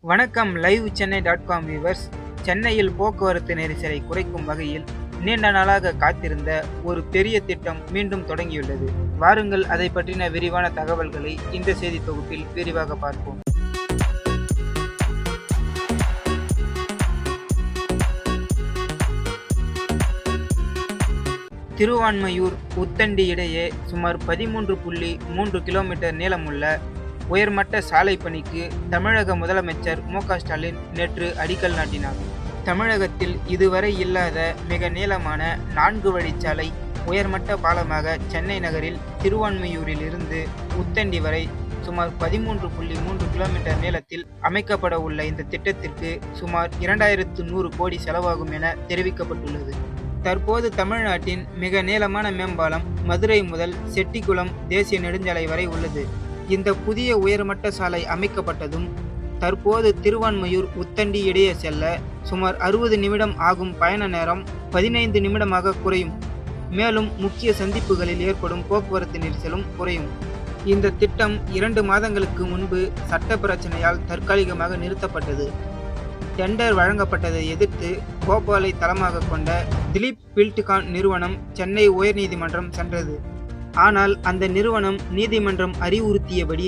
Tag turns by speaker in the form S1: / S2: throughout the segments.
S1: வணக்கம் live சென்னை.com viewers. சென்னையில் போக்குவரத்து நெரிசலை குறைக்கும் வகையில் நீண்ட நாளாக காத்திருந்த ஒரு பெரிய திட்டம் மீண்டும் தொடங்கியுள்ளது. வாருங்கள் அதை பற்றின விரிவான தகவல்களை இந்த செய்தி தொகுப்பில் விரிவாக பார்ப்போம். திருவான்மையூர் உத்தண்டி இடையே சுமார் 13.3 கிலோமீட்டர் நீளமுள்ள உயர்மட்ட சாலை பணிக்கு தமிழக முதலமைச்சர் மு.க.ஸ்டாலின் நேற்று அடிக்கல் நாட்டினார். தமிழகத்தில் இதுவரை இல்லாத மிக நீளமான 4 வழிச்சாலை உயர்மட்ட பாலமாக சென்னை நகரில் திருவான்மையூரில் இருந்து உத்தண்டி வரை சுமார் 13.3 கிலோமீட்டர் நீளத்தில் அமைக்கப்பட உள்ள இந்த திட்டத்திற்கு சுமார் 2100 கோடி செலவாகும் என தெரிவிக்கப்பட்டுள்ளது. தற்போது தமிழ்நாட்டின் மிக நீளமான மேம்பாலம் மதுரை முதல் செட்டிக்குளம் தேசிய நெடுஞ்சாலை வரை உள்ளது. இந்த புதிய உயர்மட்ட சாலை அமைக்கப்பட்டதும் தற்போது திருவான்மையூர் உத்தண்டி இடையே செல்ல சுமார் 60 நிமிடம் ஆகும் பயண நேரம் 15 நிமிடமாக குறையும். மேலும் முக்கிய சந்திப்புகளில் ஏற்படும் போக்குவரத்து நெரிசலும் குறையும். இந்த திட்டம் 2 மாதங்களுக்கு முன்பு சட்ட பிரச்சனையால் தற்காலிகமாக நிறுத்தப்பட்டது. டெண்டர் வழங்கப்பட்டதை எதிர்த்து போபாலை தளமாக கொண்ட திலீப் பில்ட்கான் நிறுவனம் சென்னை உயர்நீதிமன்றம் சென்றது. ஆனால் அந்த நிறுவனம் நீதிமன்றம் அறிவுறுத்தியபடி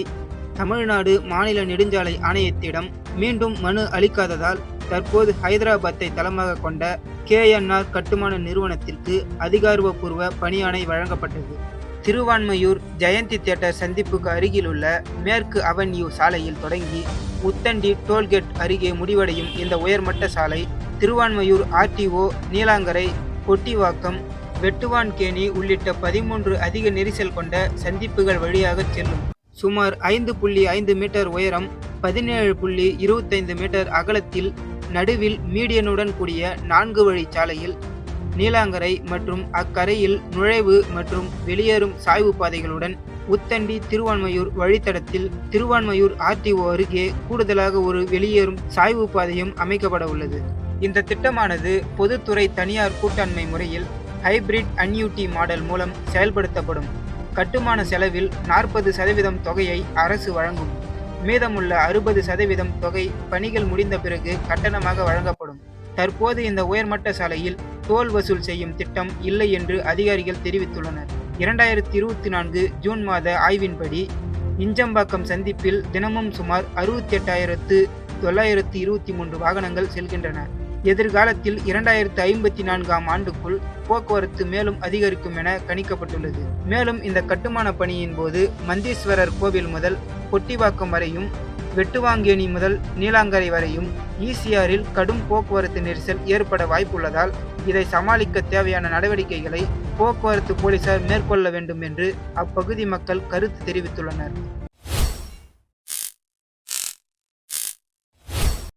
S1: தமிழ்நாடு மாநில நெடுஞ்சாலை ஆணையத்திடம் மீண்டும் மனு அளிக்காததால் தற்போது ஹைதராபாத்தை தளமாக கொண்ட KNR கட்டுமான நிறுவனத்திற்கு அதிகாரப்பூர்வ பணியாணை வழங்கப்பட்டது. திருவான்மையூர் ஜெயந்தி தியேட்டர் சந்திப்புக்கு அருகிலுள்ள மேற்கு அவென்யூ சாலையில் தொடங்கி உத்தண்டி டோல்கேட் அருகே முடிவடையும் இந்த உயர்மட்ட சாலை திருவான்மையூர் RTO, நீலாங்கரை, கொட்டிவாக்கம், வெட்டுவான்கேணி உள்ளிட்ட 13 அதிக நெரிசல் கொண்ட சந்திப்புகள் வழியாக செல்லும். சுமார் 5.5 மீட்டர் உயரம், 17.25 மீட்டர் அகலத்தில் நடுவில் மீடியனுடன் கூடிய 4 வழி சாலையில் நீலாங்கரை மற்றும் அக்கரையில் நுழைவு மற்றும் வெளியேறும் சாய்வு பாதைகளுடன் உத்தண்டி திருவான்மையூர் வழித்தடத்தில் திருவான்மையூர் RTO அருகே கூடுதலாக ஒரு வெளியேறும் சாய்வு பாதையும் அமைக்கப்பட உள்ளது. இந்த திட்டமானது பொதுத்துறை தனியார் கூட்டாண்மை முறையில் ஹைபிரிட் அன்யூட்டி மாடல் மூலம் செயல்படுத்தப்படும். கட்டுமான செலவில் 40% தொகையை அரசு வழங்கும். மீதமுள்ள 60% தொகை பணிகள் முடிந்த பிறகு கட்டணமாக வழங்கப்படும். தற்போது இந்த உயர்மட்ட சாலையில் டோல் வசூல் செய்யும் திட்டம் இல்லை என்று அதிகாரிகள் தெரிவித்துள்ளனர். 2024 ஜூன் மாத ஆய்வின்படி இஞ்சம்பாக்கம் சந்திப்பில் தினமும் சுமார் 68,923 வாகனங்கள் செல்கின்றன. எதிர்காலத்தில் 2054 ஆண்டுக்குள் போக்குவரத்து மேலும் அதிகரிக்கும் என கணிக்கப்பட்டுள்ளது. மேலும் இந்த கட்டுமான பணியின் போது மந்தீஸ்வரர் கோவில் முதல் கொட்டிவாக்கம் வரையும், வெட்டுவாங்கேணி முதல் நீலாங்கரை வரையும் ECRல் கடும் போக்குவரத்து நெரிசல் ஏற்பட வாய்ப்புள்ளதால் இதை சமாளிக்க தேவையான நடவடிக்கைகளை போக்குவரத்து போலீசார் மேற்கொள்ள வேண்டும் என்று அப்பகுதி மக்கள் கருத்து தெரிவித்துள்ளனர்.